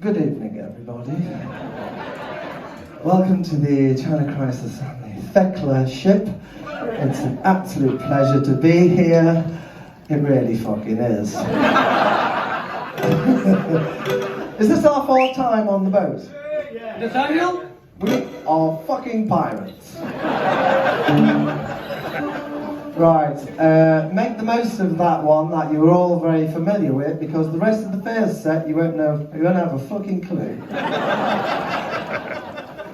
Good evening, everybody. Welcome to the China Crisis on the Thekla ship. It's an absolute pleasure to be here. It really fucking is. Is this our fourth time on the boat? Yeah. Nathaniel? We are fucking pirates. Right, make the most of that one that you were all very familiar with, because the rest of the first set you won't have a fucking clue.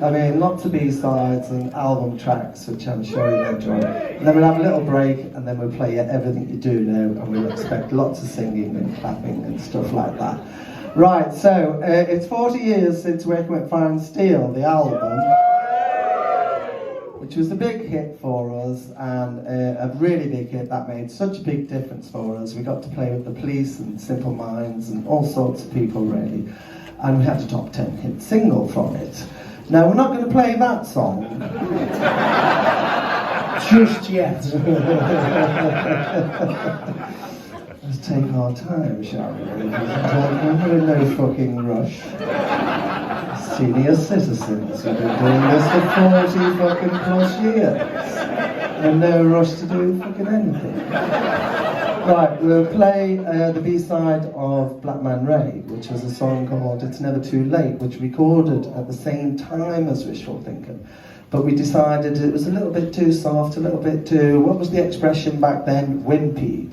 I mean, lots of B-sides and album tracks, which I'm sure you'll enjoy. And then we'll have a little break, and then we'll play Everything You Do Know, and we'll expect lots of singing and clapping and stuff like that. Right, so it's 40 years since Working with Fire and Steel, the album, which was a big hit for us, and a really big hit that made such a big difference for us. We got to play with the Police and Simple Minds and all sorts of people, really. And we had a top 10 hit single from it. Now, we're not going to play that song just yet. Let's take our time, shall we? We're in no fucking rush. Senior citizens, we've been doing this for 40 fucking plus years. And no rush to do fucking anything. Right, we'll play the B-side of Black Man Ray, which was a song called It's Never Too Late, which we recorded at the same time as Wishful Thinking. But we decided it was a little bit too soft, a little bit too, what was the expression back then? Wimpy.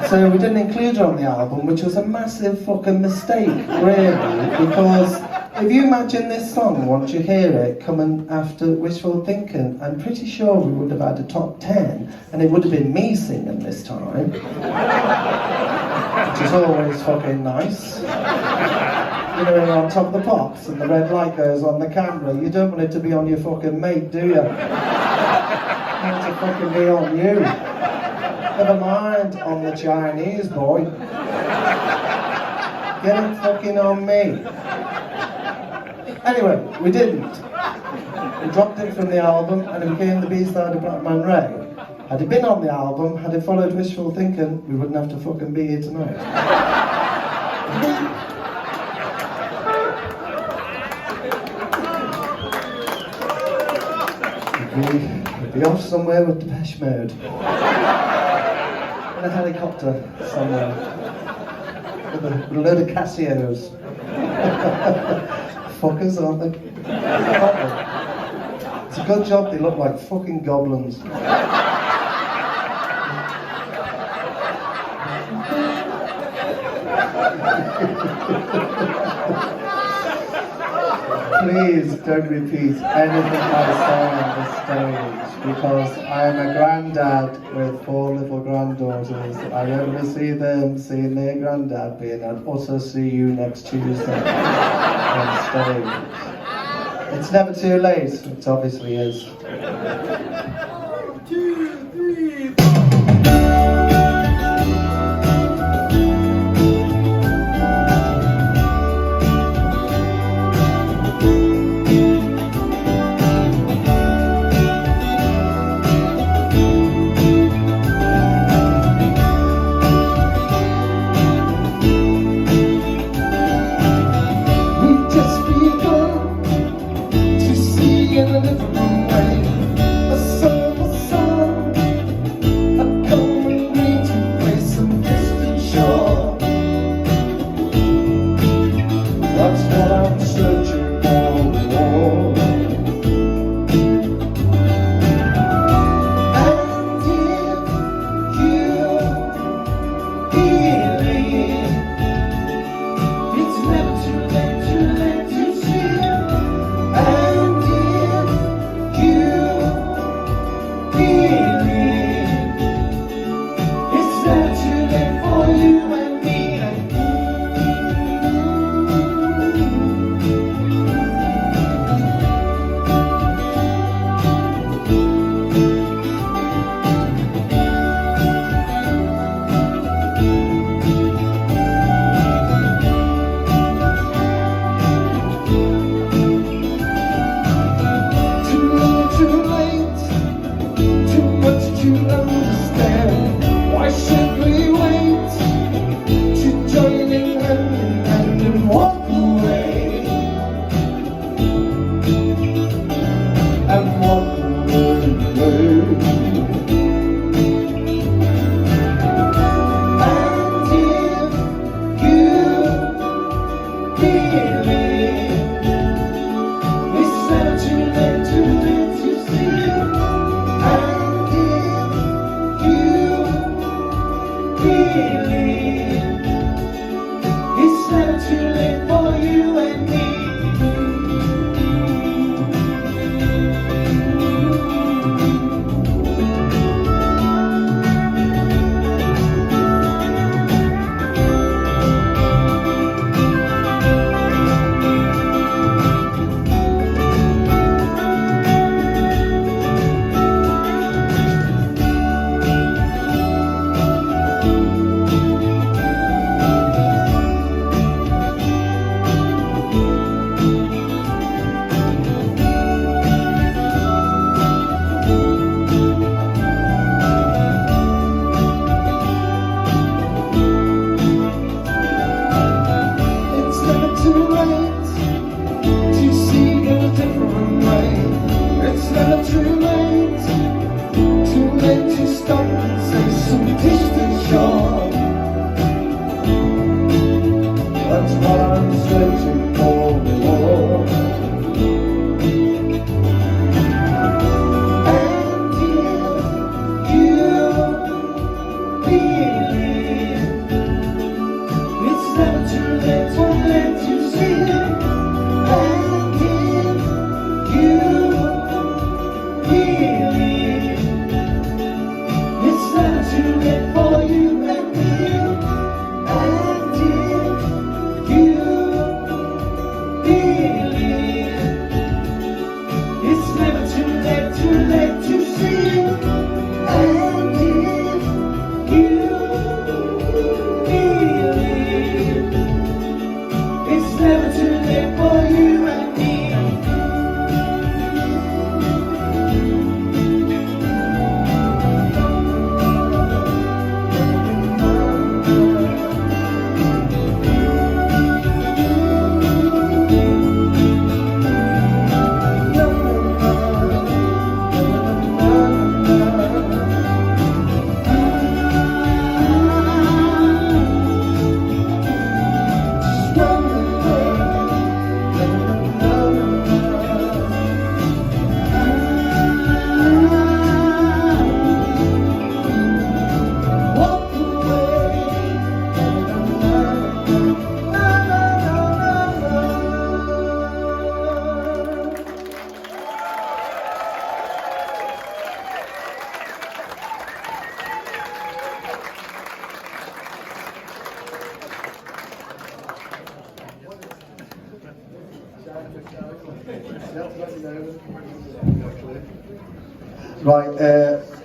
So we didn't include it on the album, which was a massive fucking mistake, really, because if you imagine this song, once you hear it, coming after Wishful Thinking, I'm pretty sure we would have had a top 10, and it would have been me singing this time, which is always fucking nice. You know, when you're on top of the pops and the red light goes on the camera, you don't want it to be on your fucking mate, do you? You want it to fucking be on you. Never mind on the Chinese boy. Get it fucking on me. Anyway, we didn't. We dropped it from the album and it became the B-side of Black Man Ray. Had it been on the album, had it followed Wishful Thinking, we wouldn't have to fucking be here tonight. We'd be off somewhere with Depeche Mode. In a helicopter somewhere. With a load of Casios. Fuckers, aren't they? It's a good job they look like fucking goblins. Please don't repeat anything I say on the stage, because I am a granddad with 4 little granddaughters. I only see them seeing their granddad being, I'd also see you next Tuesday on stage. It's never too late, it obviously is. 1, 2, 3, 4. that's what I'm searching for. And if you believe, it's never too late to let you see it. And if you believe, it's never too late for you and me. And if you believe, it's never too late to see. And if you believe, it's never too late for you and me. Right,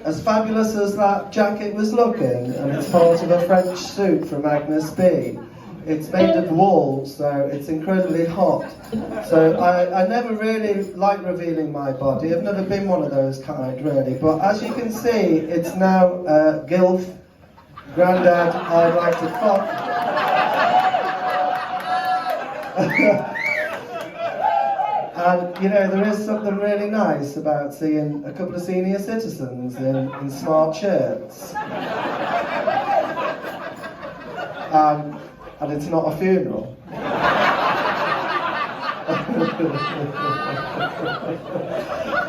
as fabulous as that jacket was looking, and it's part of a French suit from Agnes B, it's made of wool, so it's incredibly hot. So I never really like revealing my body. I've never been one of those kind, really. But as you can see, it's now Gilf, Grandad, I'd like to fuck. And, you know, there is something really nice about seeing a couple of senior citizens in smart shirts. And it's not a funeral.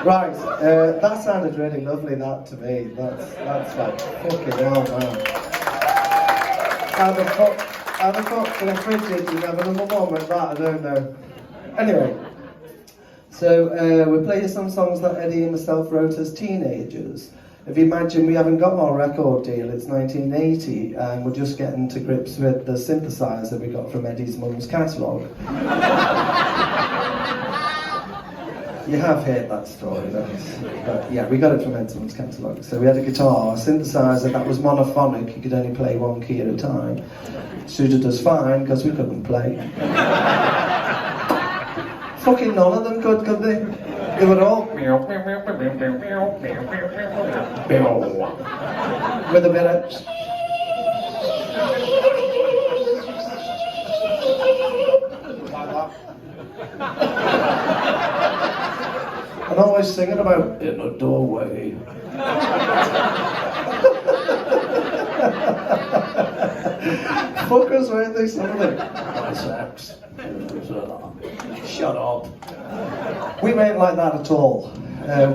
Right, that sounded really lovely, that, to me. That's like, fucking hell, man. How the fuck for a frigid you have another one with that, I don't know. Anyway. So we're playing some songs that Eddie and myself wrote as teenagers. If you imagine we haven't got our record deal, it's 1980, and we're just getting to grips with the synthesizer we got from Eddie's mum's catalogue. You have heard that story, but yeah, we got it from Ed's mum's catalogue. So we had a guitar, a synthesizer that was monophonic, you could only play one key at a time. Suited us fine, because we couldn't play. Fucking none of them could they? They were all with a bit of and always singing about in a doorway. Fuckers, weren't they, some of them? Sex. Shut up. We weren't like that at all.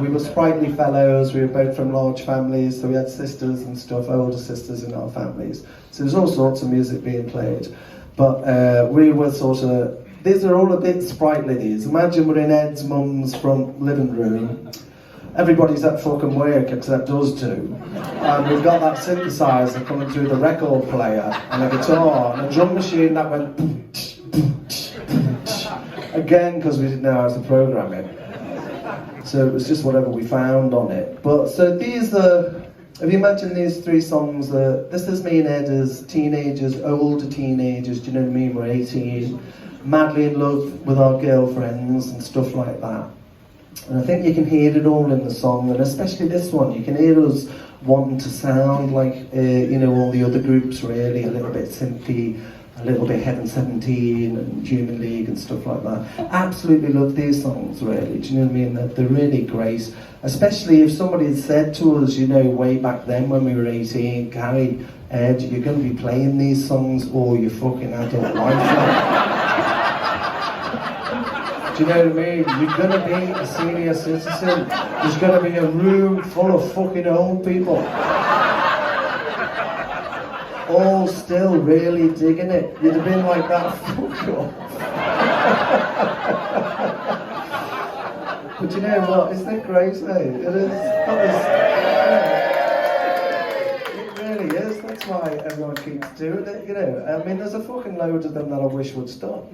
We were sprightly fellows, we were both from large families, so we had sisters and stuff, older sisters in our families. So there's all sorts of music being played. But we were sort of, these are all a bit sprightly, these. Imagine we're in Ed's mum's front living room. Everybody's at fucking work except us two. And we've got that synthesizer coming through the record player, and a guitar, and a drum machine that went again, because we didn't know how to program it. So it was just whatever we found on it. But so these are, if you imagine these three songs, this is me and Ed as teenagers, older teenagers, do you know what I mean? We're 18, madly in love with our girlfriends and stuff like that. And I think you can hear it all in the song, and especially this one, you can hear us wanting to sound like, you know, all the other groups really, a little bit synthy, a little bit Heaven 17 and Human League and stuff like that. Absolutely love these songs, really. Do you know what I mean? They're really great. Especially if somebody had said to us, you know, way back then when we were 18, Gary, You're going to be playing these songs all your fucking adult life. Do you know what I mean? You're going to be a senior citizen. There's going to be a room full of fucking old people. All still really digging it. You'd have been like that, fuck off. But you know what? Isn't it great, eh? It is. It really is. That's why everyone keeps doing it, you know. I mean, there's a fucking load of them that I wish would stop.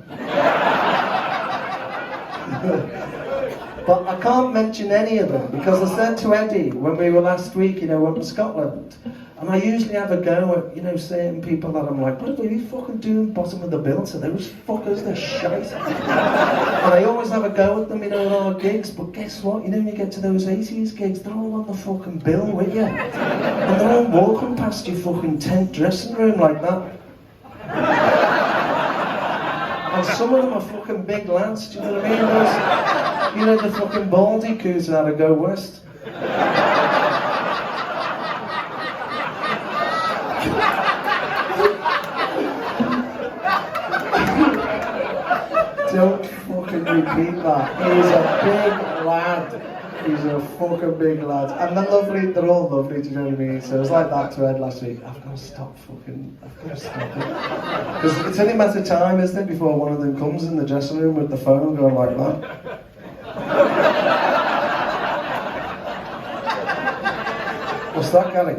But I can't mention any of them because I said to Eddie when we were last week, you know, up in Scotland, and I usually have a go at, you know, certain people that I'm like, what are you fucking doing bottom of the bill? So those fuckers, they're shite. And I always have a go at them, you know, at our gigs, but guess what? You know, when you get to those 80s gigs, they're all on the fucking bill with you. And they're all walking past your fucking tent dressing room like that. And some of them are fucking big lads, do you know what I mean? Those, you know, the fucking baldy coos that had to go west. Don't fucking repeat that. He's a big lad. He's a fucking big lad. And they're lovely, they're all lovely, do you know what I mean? So it was like that to Ed last week. I've got to stop it. Because it's only a matter of time, isn't it, before one of them comes in the dressing room with the phone going like that. What's that, Gary?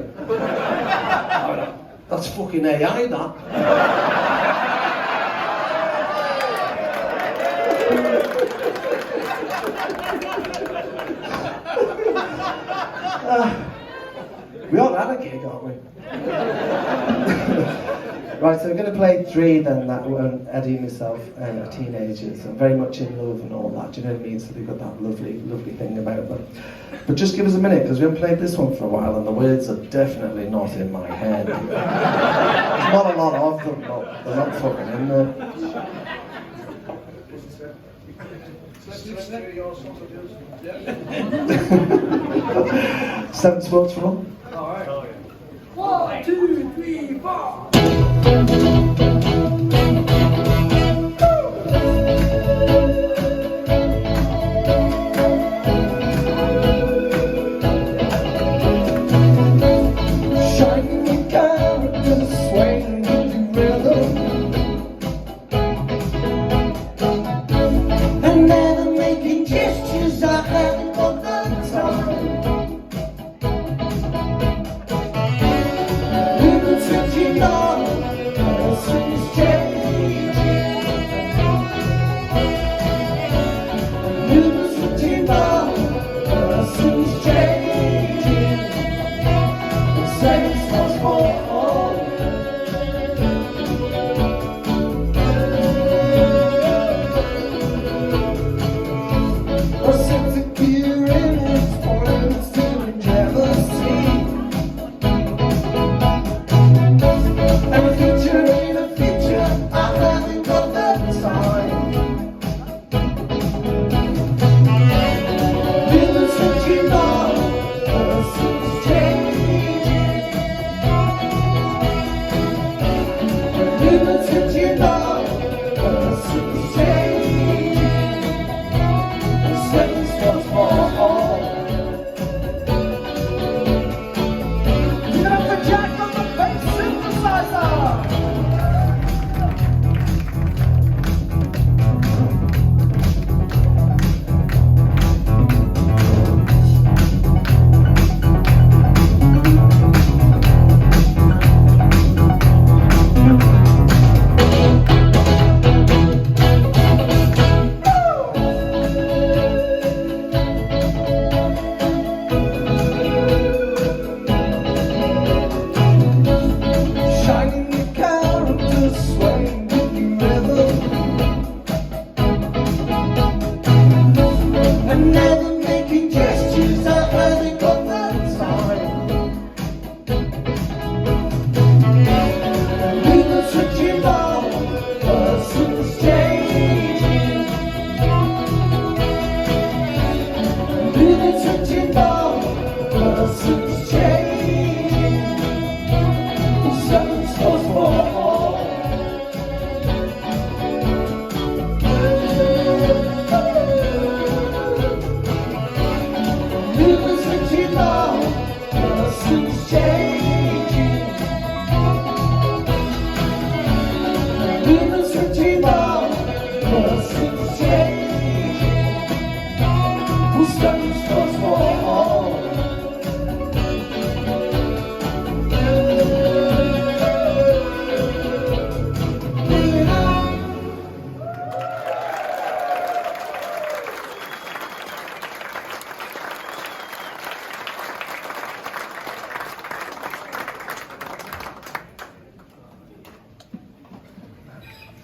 That's fucking AI, that. We all had a gig, aren't we? Right, so we're going to play 3 then, that one, Eddie and myself, and teenagers, and very much in love and all that, do you know what I mean? So they've got that lovely, lovely thing about them. But just give us a minute, because we haven't played this one for a while, and the words are definitely not in my head. There's not a lot of them, but they're not fucking in there. Seven spots for all. Alright. 1, 2, 3, 4. Shining characters swaying with the rhythm, and never making gestures I haven't got the time. People switching on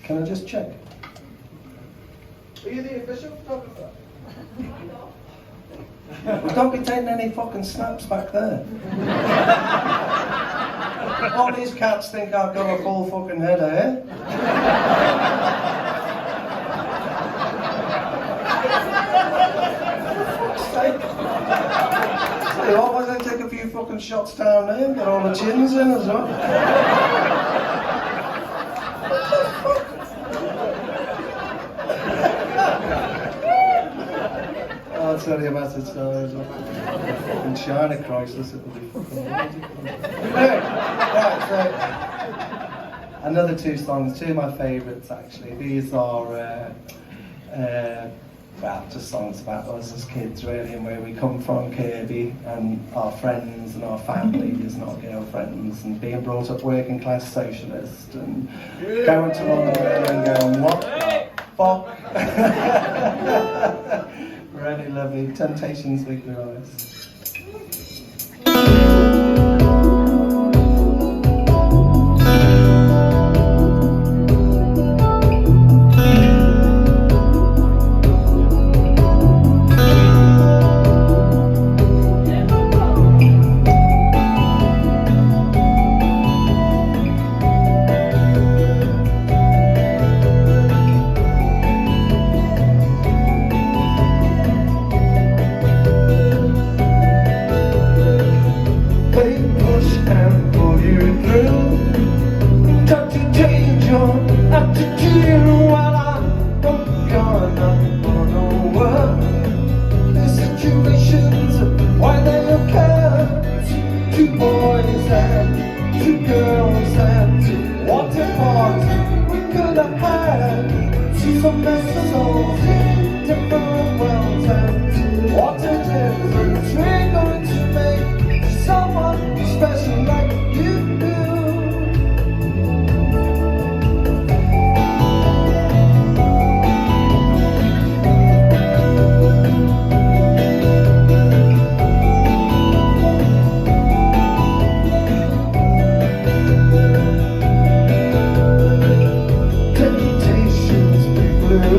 Can I just check? Are you the official photographer? Well, don't be taking any fucking snaps back there. All these cats think I've got a full fucking head of hair. For fuck's sake. Tell you what, why don't they take a few fucking shots down there and get all the chins in as well? I'll tell you about it in China crisis, it will be fucking anyway, right, so another two songs, two of my favourites actually. These are well, just songs about us as kids really, and where we come from, Kirby, and our friends and our families and our girlfriends, and being brought up working class socialist, and going to London and going, what the fuck? Really lovely. Temptations with your eyes.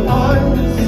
Eyes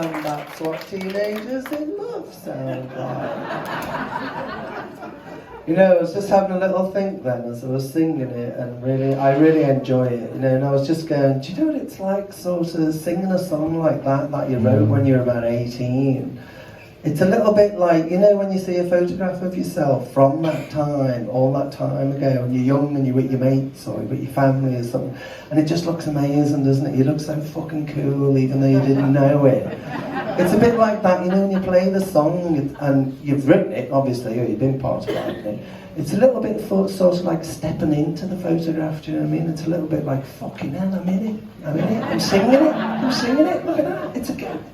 And that's what teenagers in love sound like. You know, I was just having a little think then as I was singing it, and I really enjoy it, you know, and I was just going, do you know what it's like sort of singing a song like that you wrote when you were about 18? It's a little bit like, you know, when you see a photograph of yourself from that time, all that time ago, and you're young and you're with your mates or with your family or something, and it just looks amazing, doesn't it? You look so fucking cool even though you didn't know it. It's a bit like that, you know, when you play the song and you've written it, obviously, or you've been part of it. It's a little bit sort of like stepping into the photograph, do you know what I mean? It's a little bit like, fucking hell, I'm in it, I'm singing it, look at that.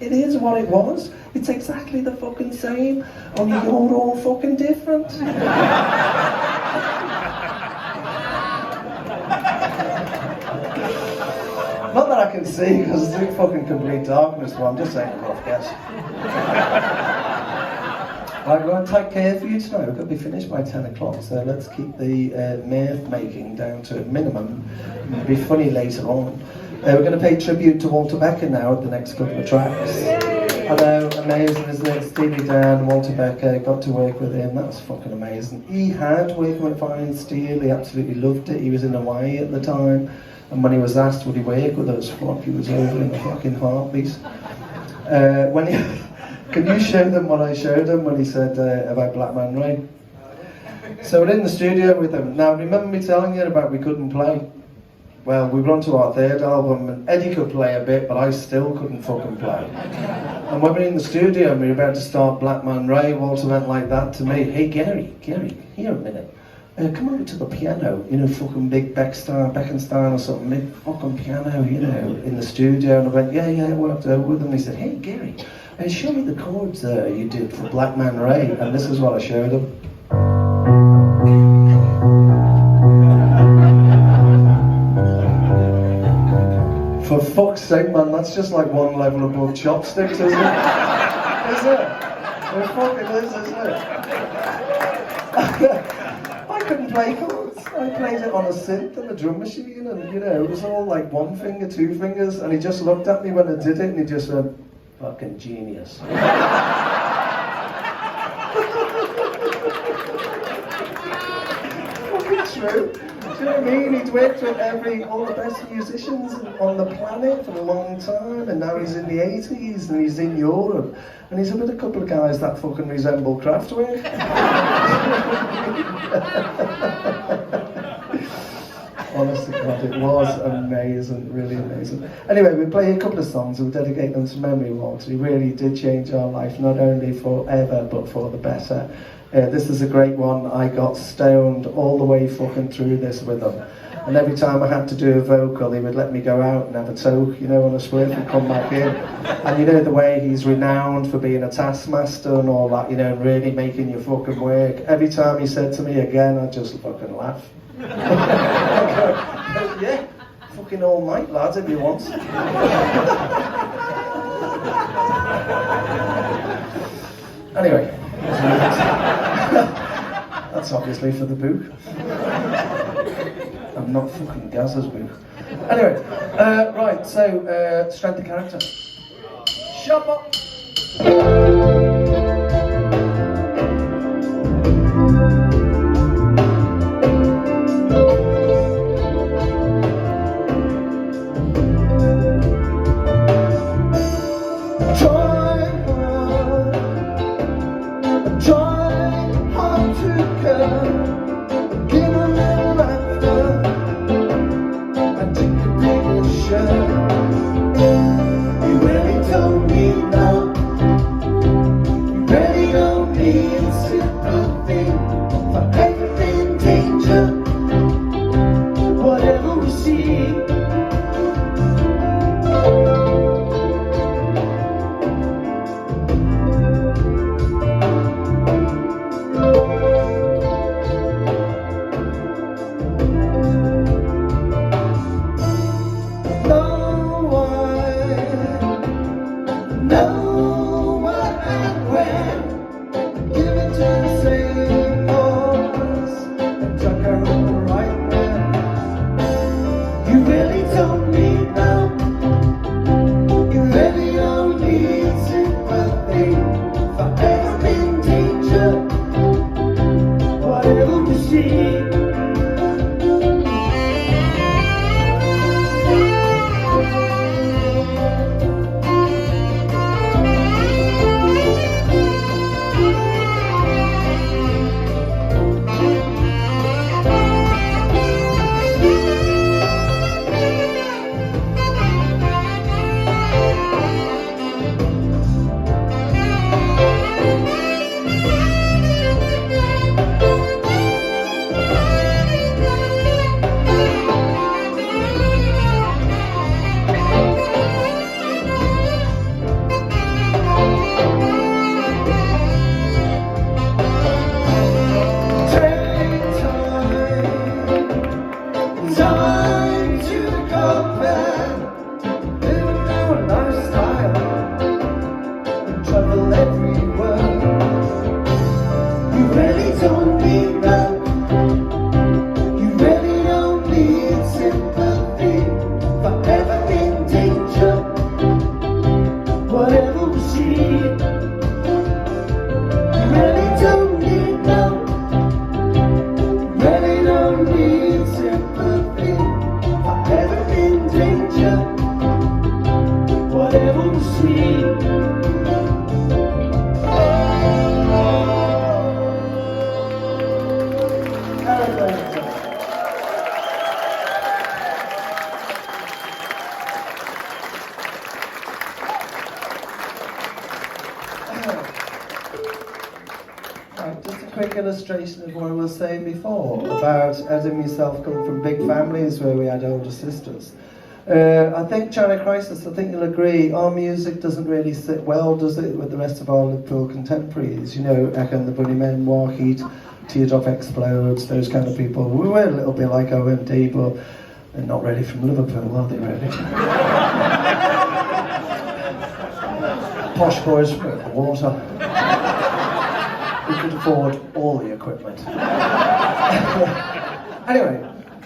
It is what it was. It's exactly the fucking same, only you're all fucking different. Not that I can see, because it's in fucking complete darkness, but I'm just saying a rough guess. I'm going to take care for you tonight. We're going to be finished by 10 o'clock, so let's keep the mirth making down to a minimum. It'll be funny later on. We're going to pay tribute to Walter Becker now at the next couple of tracks. I know, amazing, isn't it? Steely Dan, Walter Becker, got to work with him. That was fucking amazing. He had working with Fine Steel, he absolutely loved it. He was in Hawaii at the time, and when he was asked would he work with us, fuck, he was over in a fucking heartbeat. Can you show them what I showed him when he said about Black Man Ray? So we're in the studio with him. Now, remember me telling you about we couldn't play? Well, we were on to our third album, and Eddie could play a bit, but I still couldn't fucking play. And when we were in the studio and we were about to start Black Man Ray, Walter went like that to me, hey Gary, here a minute. Come over to the piano, you know, fucking big Beckenstein or something, big fucking piano, you know, in the studio. And I went, yeah, I worked over with him. He said, hey Gary, show me the chords you did for Black Man Ray. And this is what I showed him. For fuck's sake, man, that's just like one level above chopsticks, isn't it? Is it? It fucking is, isn't it? I couldn't play chords. I played it on a synth and a drum machine, and you know, it was all like one finger, two fingers, and he just looked at me when I did it, and he just went, fucking genius. Fucking true. Do you know what I mean? He'd worked with all the best musicians on the planet for a long time, and now he's in the 80s and he's in Europe, and he's with a couple of guys that fucking resemble Kraftwerk. Honestly, God, it was amazing, really amazing. Anyway, we play a couple of songs and we dedicate them to memory walks. He really did change our life, not only forever, but for the better. This is a great one. I got stoned all the way fucking through this with him. And every time I had to do a vocal, he would let me go out and have a toke, you know, on a swift and come back in. And you know the way he's renowned for being a taskmaster and all that, you know, and really making you fucking work. Every time he said to me again, I'd just fucking laugh. Yeah, fucking all night, lads, if you want. Anyway, that's obviously for the book. I'm not fucking Gazza's book. Anyway, right, so, strength of character. Shut up! You time to compare, live our lifestyle and travel everywhere. You really don't need love, you really don't need sympathy, forever in danger, whatever we see. You really don't need love, really don't need sympathy, forever in danger, whatever we see. Right, just a quick illustration of what I was saying before about Ed and myself coming from big families where we had older sisters. I think, China Crisis, I think you'll agree, our music doesn't really sit well, does it, with the rest of our Liverpool contemporaries? You know, Echo and the Bunnymen, Warheat, Teardrop Explodes, those kind of people. We were a little bit like OMD, but they're not really from Liverpool, are they, really? Posh boys from the water. We could afford all the equipment. Anyway,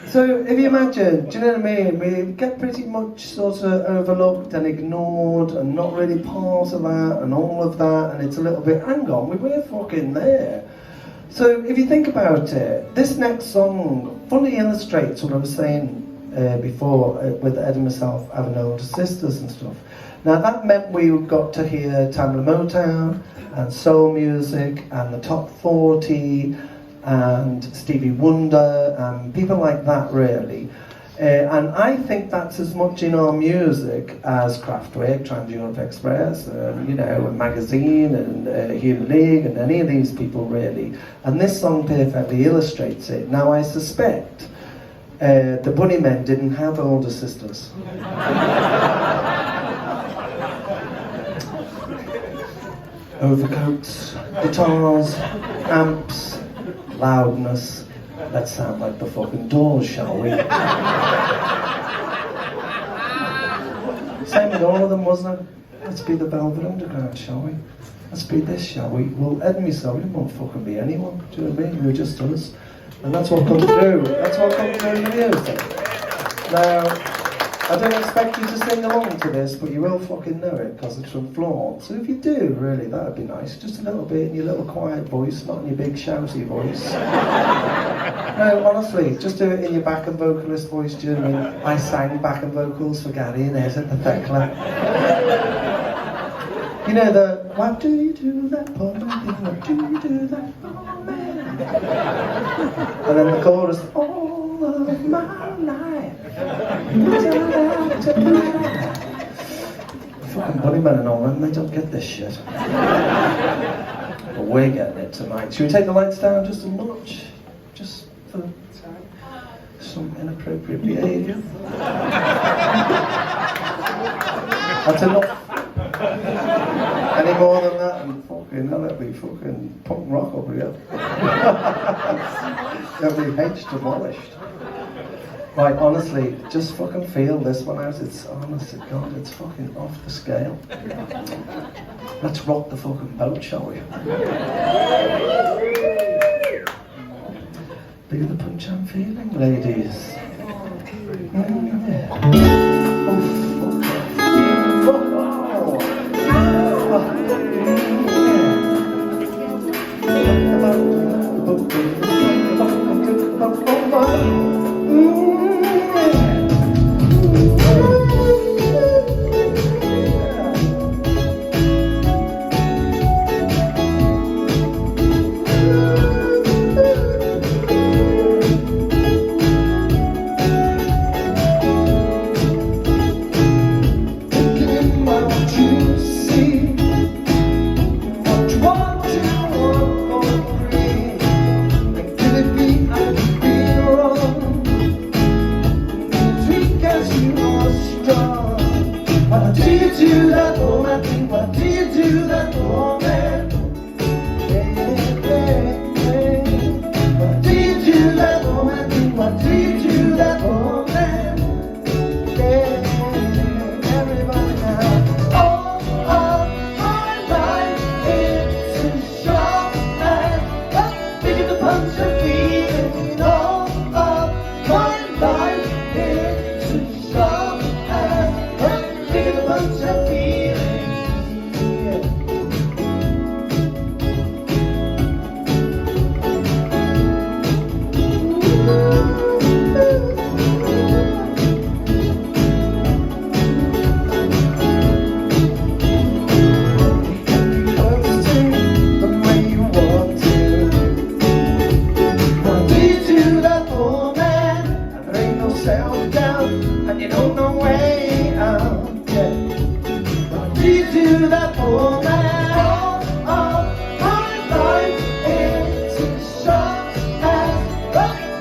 so if you imagine, do you know what I mean? We get pretty much sort of overlooked and ignored and not really part of that and all of that, and it's a little bit, hang on, we were fucking there. So if you think about it, this next song fully illustrates what I was saying before with Ed and myself having older sisters and stuff. Now that meant we got to hear Tamla Motown and soul music and the top 40 and Stevie Wonder and people like that, really. And I think that's as much in our music as Kraftwerk, Trans-Europe Express, you know, and Magazine and Human League and any of these people, really. And this song perfectly illustrates it. Now I suspect the Bunnymen didn't have older sisters. Overcoats, guitars, amps, loudness. Let's sound like the fucking Doors, shall we? Same with all of them, wasn't it? Let's be the Velvet Underground, shall we? Let's be this, shall we? Well, Ed and myself, we won't fucking be anyone, do you know what I mean? We were just us. And that's what comes through. That's what comes through in the music. Now, I don't expect you to sing along to this, but you will fucking know it because it's from Flaunt. So if you do, really, that would be nice. Just a little bit in your little quiet voice, not in your big shouty voice. No, honestly, just do it in your backing vocalist voice. Do you know what I mean? I sang backing vocals for Gary and Ed at the Thekla. You know the, what do you do that for me? What do you do that for me? And then the chorus, all of my life. Fucking Bunnymen and all them, they don't get this shit. But we're getting it tonight. Should we take the lights down just a notch? Just for some inappropriate behaviour? That's enough. Any more than that, and fucking hell, it'll be fucking punk rock over here. It'll be H demolished. Right, honestly, just fucking feel this one out. It's, honest to God, it's fucking off the scale. Let's rock the fucking boat, shall we? Feel the punch I'm feeling, ladies. Yeah. Oh, fuck. What do you do that for? and you don't know way out. Yeah. What do you do that poor man? All my life is too short and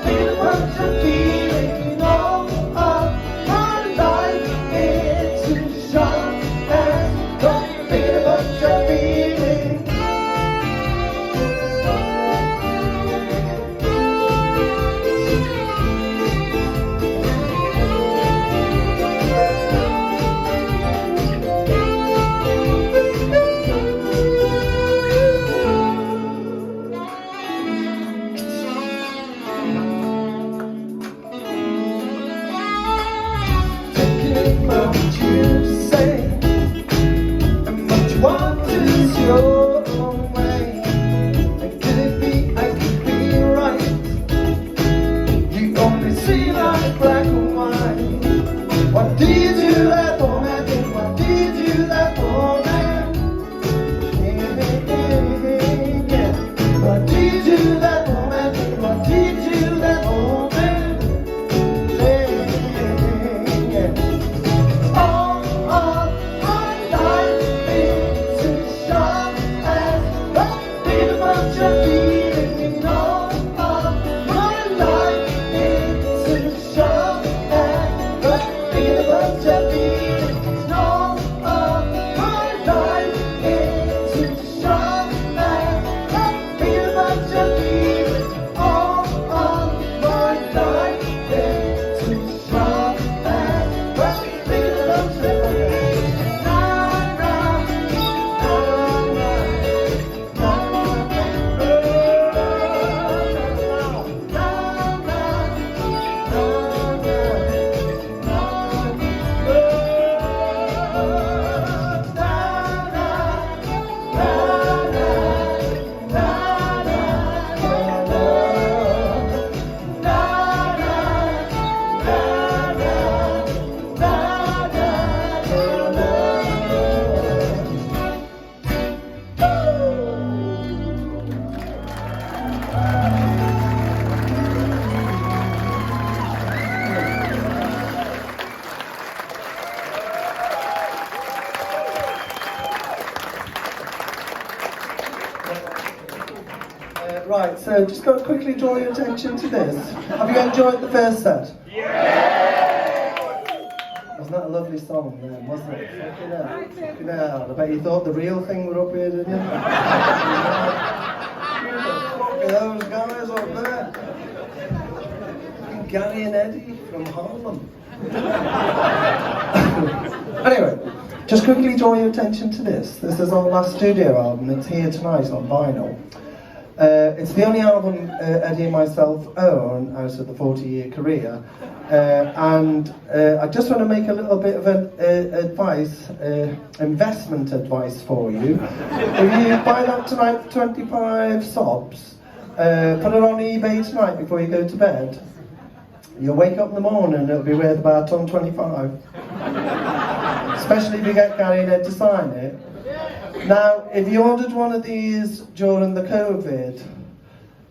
been a bunch of feeling. All of my life is too short and been a bunch of feeling. What you say and what you want is your own way. And could it be I could be right? You only see like black and white. What do you do that for, man? What do you do that for, man? Yeah. What do you do that for, man? What do you do that for, man? Right, so just got to quickly draw your attention to this. Have you enjoyed the first set? Yeah! Wasn't that a lovely song then, wasn't it? Fucking hell. I bet you thought the real thing were up here, didn't you? Look at those guys up there. Fucking Gary and Eddie from Harlem. Anyway, just quickly draw your attention to this. This is our last studio album. It's here tonight on vinyl. It's the only album Eddie and myself own out of the 40-year career, and I just want to make a little bit of investment advice for you. If you buy that tonight for 25 sobs, put it on eBay tonight before you go to bed. You'll wake up in the morning and it'll be worth about $125. Especially if you get Gary and Ed to sign it. Now, if you ordered one of these during the COVID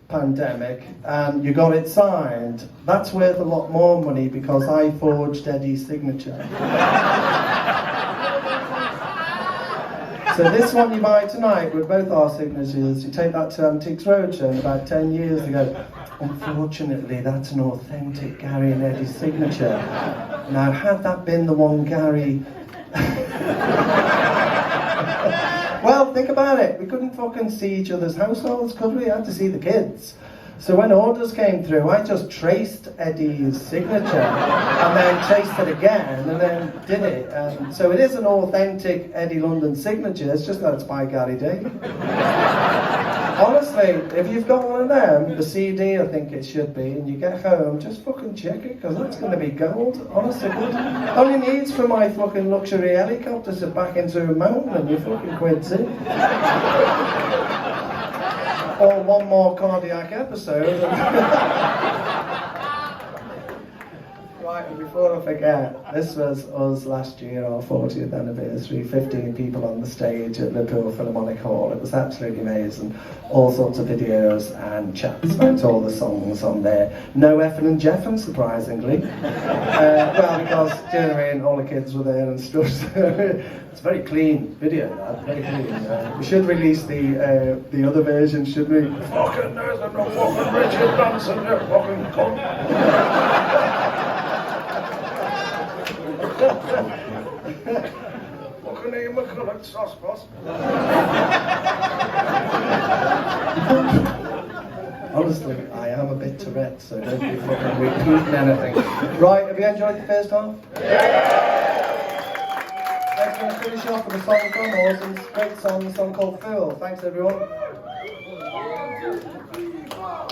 pandemic and you got it signed, that's worth a lot more money because I forged Eddie's signature. So this one you buy tonight with both our signatures, you take that to Antiques Roadshow about 10 years ago. Unfortunately, that's an authentic Gary and Eddie signature. Now, had that been the one Gary... Well, think about it. We couldn't fucking see each other's households, could we? I had to see the kids. So when orders came through, I just traced Eddie's signature and then traced it again and then did it. So it is an authentic Eddie London signature. It's just that it's by Gary Day. Honestly, if you've got one of them, the CD I think it should be, and you get home, just fucking check it, because that's going to be gold. Honestly, only needs for my fucking luxury helicopter to back into a mountain and you fucking quid's it. Or one more cardiac episode. Right, Right, and before I forget, this was us last year, our 40th anniversary, 15 people on the stage at Liverpool Philharmonic Hall. It was absolutely amazing. All sorts of videos and chats about all the songs on there. No effing and jeffing, surprisingly. Well, because, do you know what I mean, all the kids were there and stuff. It's a very clean video, that, very clean. We should release the other version, shouldn't we? Fucking there's no fucking Richard Branson, you fucking cunt. Fucking Ian McCulloch, sauce boss. Honestly, I am a bit Tourette, so don't be fucking repeating anything. Right, have you enjoyed the first half? Next, we're going to finish off with a song from Orson's great song, a song called Fool. Thanks, everyone. 1, 2, 3, 4.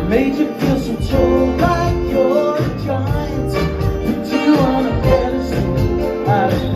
Made you feel so tall like you're a giant. Put you on a pedestal out of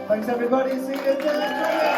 Thanks everybody, see you again.